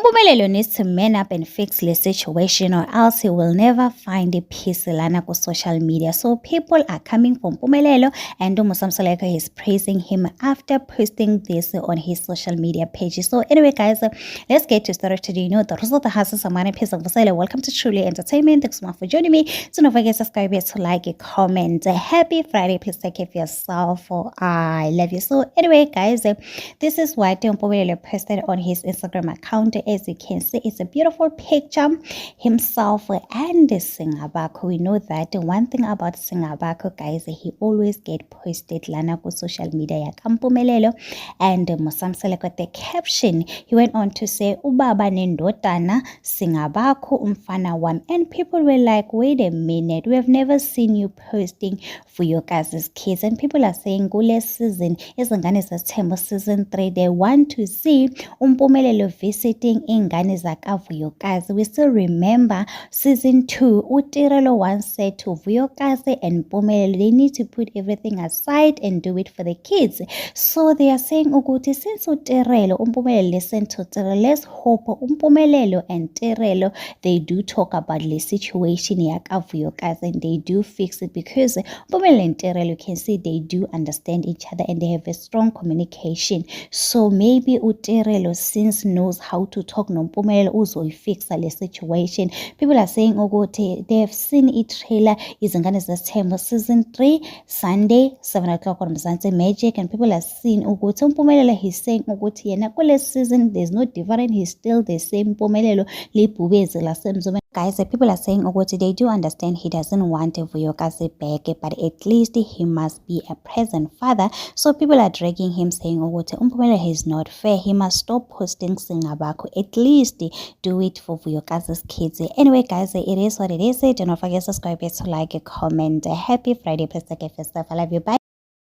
Umpumelelo needs to man up and fix the situation, or else he will never find a peace lana ku social media. So people are coming from Mpumelelo, and Musamsaleko is praising him after posting this on his social media page. So anyway, guys, let's get to start today. You know, the result has some piece of welcome to Truly Entertainment. Thanks so much for joining me. So don't forget to subscribe, to like, a comment. Happy Friday. Please take care of yourself. For I love you. So anyway, guys, this is what Mpumelelo posted on his Instagram account. As you can see, it's a beautiful picture himself and Singabako. We know that one thing about Singabako, guys, he always get posted lana ku social media ya Mpumelelo. And Musamseleko, the caption, he went on to say ubaba nendotana Singabako umfana wam. And people were like, wait a minute, we have never seen you posting for your guys' kids. And people are saying kule season izingane zaThemba season 3, they want to see Mpumelelo visiting ingane zakaVuyokazi. We still remember season 2, Utirelo once said to Vuyokazi and Mpumelelo, they need to put everything aside and do it for the kids. So they are saying ukuthi since Utirelo Mpumelelo listen to Tirelo, let's hope Mpumelelo and Tirelo, they do talk about the situation yakaVuyokazi and they do fix it, because Mpumelelo and Tirelo, you can see they do understand each other and they have a strong communication. So maybe Utirelo since knows how to talk noMpumelelo uzoyifixa le situation. People are saying ukuthi they have seen a trailer izingane zaThemba season 3 Sunday 7 o'clock on Mzansi Magic, and people are seeing ukuthi uMpumelelo, he's saying ukuthi yena kule season there's no different, he's still the same Mpumelelo libhubezi lasemzomeni. Guys, people are saying ukuthi they do understand he doesn't want Vuyokazi back, but at least he must be a present father. So people are dragging him saying ukuthi Mpumelelo is not fair, he must stop posting Singabako, at least do it for Vuyokazi's kids. Anyway, guys, it is what it is. Don't forget to subscribe, to like, a comment. Happy Friday. Please take care of yourself. I love you. Bye.